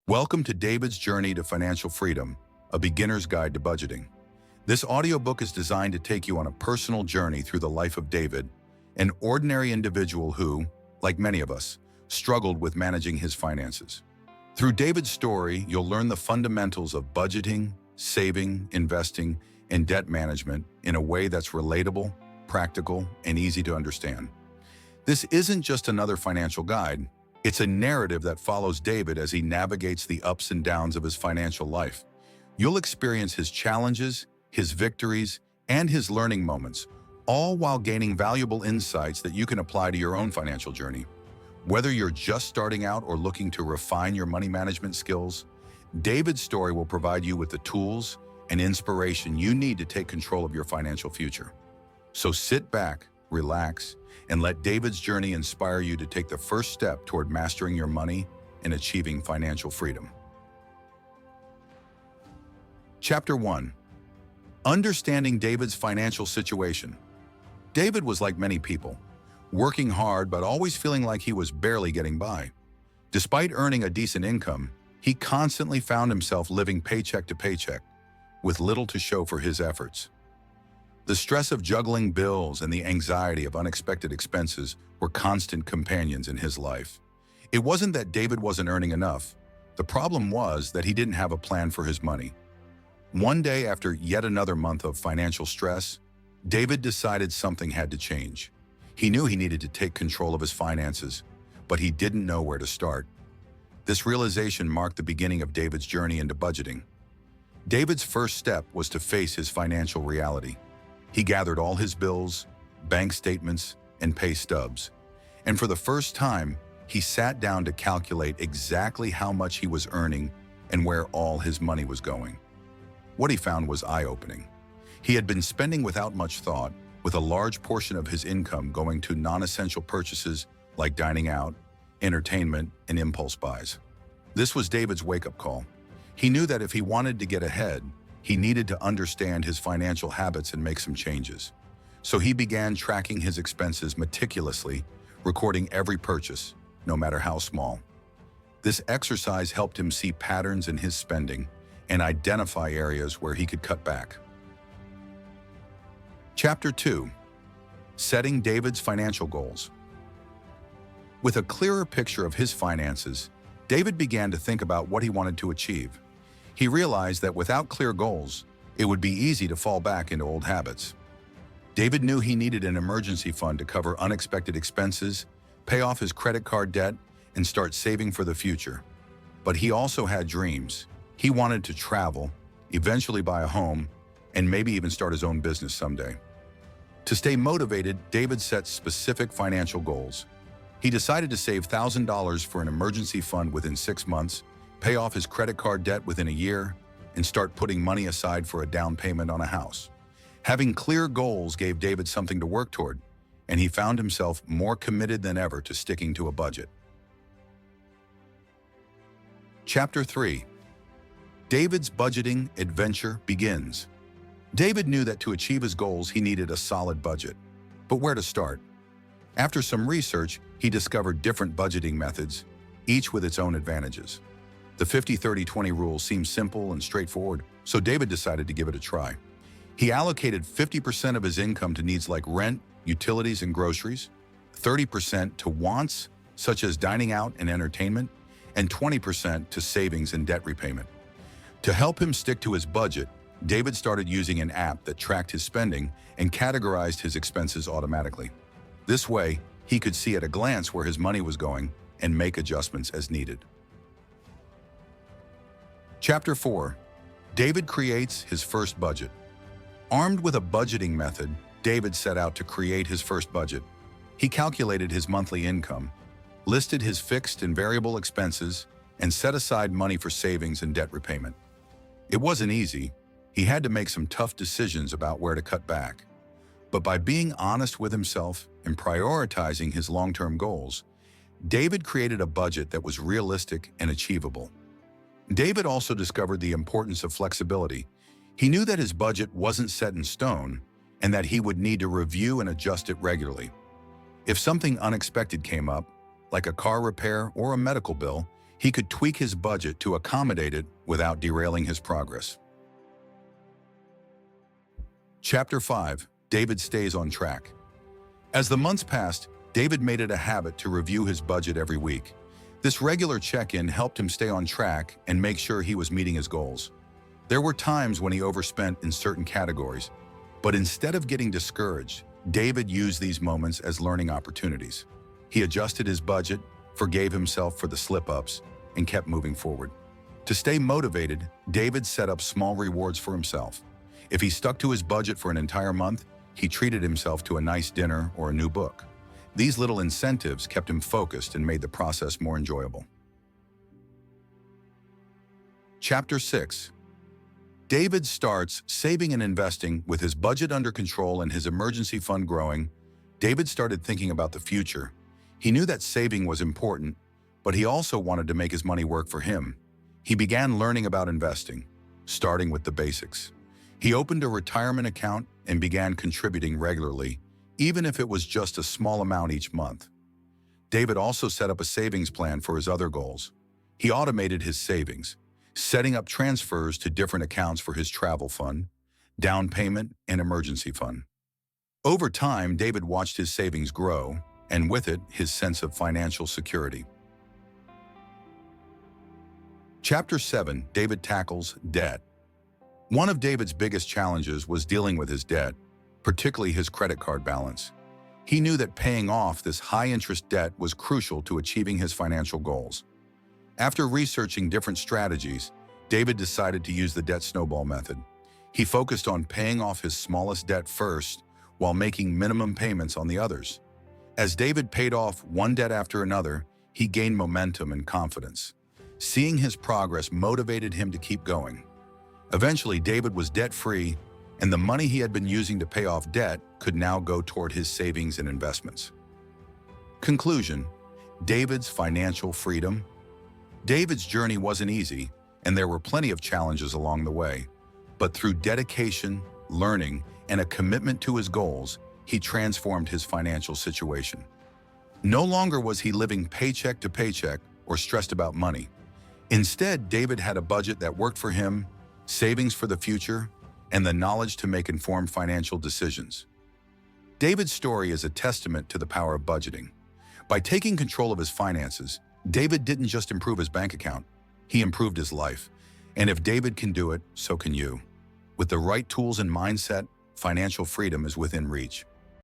Welcome to David's Journey to Financial Freedom, a beginner's guide to budgeting. This audiobook is designed to take you on a personal journey through the life of David, an ordinary individual who, like many of us, struggled with managing his finances. Through David's story, you'll learn the fundamentals of budgeting, saving, investing, and debt management in a way that's relatable, practical, and easy to understand. This isn't just another financial guide. It's a narrative that follows David as he navigates the ups and downs of his financial life. You'll experience his challenges, his victories, and his learning moments, all while gaining valuable insights that you can apply to your own financial journey. Whether you're just starting out or looking to refine your money management skills, David's story will provide you with the tools and inspiration you need to take control of your financial future. So sit back, relax, and let David's journey inspire you to take the first step toward mastering your money and achieving financial freedom. Chapter 1. Understanding David's financial situation. David was like many people, working hard but always feeling like he was barely getting by. Despite earning a decent income, he constantly found himself living paycheck to paycheck, with little to show for his efforts. The stress of juggling bills and the anxiety of unexpected expenses were constant companions in his life. It wasn't that David wasn't earning enough. The problem was that he didn't have a plan for his money. One day, after yet another month of financial stress, David decided something had to change. He knew he needed to take control of his finances, but he didn't know where to start. This realization marked the beginning of David's journey into budgeting. David's first step was to face his financial reality. He gathered all his bills, bank statements, and pay stubs. And for the first time, he sat down to calculate exactly how much he was earning and where all his money was going. What he found was eye-opening. He had been spending without much thought, with a large portion of his income going to non-essential purchases like dining out, entertainment, and impulse buys. This was David's wake-up call. He knew that if he wanted to get ahead, he needed to understand his financial habits and make some changes. So he began tracking his expenses meticulously, recording every purchase, no matter how small. This exercise helped him see patterns in his spending and identify areas where he could cut back. Chapter 2. Setting David's Financial Goals. With a clearer picture of his finances, David began to think about what he wanted to achieve. He realized that without clear goals, it would be easy to fall back into old habits. David knew he needed an emergency fund to cover unexpected expenses, pay off his credit card debt, and start saving for the future. But he also had dreams. He wanted to travel, eventually buy a home, and maybe even start his own business someday. To stay motivated, David set specific financial goals. He decided to save $1,000 for an emergency fund within 6 months, pay off his credit card debt within a year, and start putting money aside for a down payment on a house. Having clear goals gave David something to work toward, and he found himself more committed than ever to sticking to a budget. Chapter 3. David's budgeting adventure begins. David knew that to achieve his goals, he needed a solid budget. But where to start? After some research, he discovered different budgeting methods, each with its own advantages. The 50-30-20 rule seemed simple and straightforward, so David decided to give it a try. He allocated 50% of his income to needs like rent, utilities, and groceries, 30% to wants, such as dining out and entertainment, and 20% to savings and debt repayment. To help him stick to his budget, David started using an app that tracked his spending and categorized his expenses automatically. This way, he could see at a glance where his money was going and make adjustments as needed. Chapter 4. David creates his first budget. Armed with a budgeting method, David set out to create his first budget. He calculated his monthly income, listed his fixed and variable expenses, and set aside money for savings and debt repayment. It wasn't easy. He had to make some tough decisions about where to cut back. But by being honest with himself and prioritizing his long-term goals, David created a budget that was realistic and achievable. David also discovered the importance of flexibility. He knew that his budget wasn't set in stone and that he would need to review and adjust it regularly. If something unexpected came up, like a car repair or a medical bill, He could tweak his budget to accommodate it without derailing his progress. Chapter 5. David stays on track. As the months passed, David made it a habit to review his budget every week. This regular check-in helped him stay on track and make sure he was meeting his goals. There were times when he overspent in certain categories, but instead of getting discouraged, David used these moments as learning opportunities. He adjusted his budget, forgave himself for the slip-ups, and kept moving forward. To stay motivated, David set up small rewards for himself. If he stuck to his budget for an entire month, he treated himself to a nice dinner or a new book. These little incentives kept him focused and made the process more enjoyable. Chapter 6. David starts saving and investing. With his budget under control and his emergency fund growing, David started thinking about the future. He knew that saving was important, but he also wanted to make his money work for him. He began learning about investing, starting with the basics. He opened a retirement account and began contributing regularly, even if it was just a small amount each month. David also set up a savings plan for his other goals. He automated his savings, setting up transfers to different accounts for his travel fund, down payment, and emergency fund. Over time, David watched his savings grow, and with it, his sense of financial security. Chapter 7. David tackles debt. One of David's biggest challenges was dealing with his debt, particularly his credit card balance. He knew that paying off this high-interest debt was crucial to achieving his financial goals. After researching different strategies, David decided to use the debt snowball method. He focused on paying off his smallest debt first while making minimum payments on the others. As David paid off one debt after another, he gained momentum and confidence. Seeing his progress motivated him to keep going. Eventually, David was debt-free, and the money he had been using to pay off debt could now go toward his savings and investments. Conclusion: David's financial freedom. David's journey wasn't easy, and there were plenty of challenges along the way. But through dedication, learning, and a commitment to his goals, he transformed his financial situation. No longer was he living paycheck to paycheck or stressed about money. Instead, David had a budget that worked for him, savings for the future, and the knowledge to make informed financial decisions. David's story is a testament to the power of budgeting. By taking control of his finances, David didn't just improve his bank account, he improved his life. And if David can do it, so can you. With the right tools and mindset, financial freedom is within reach.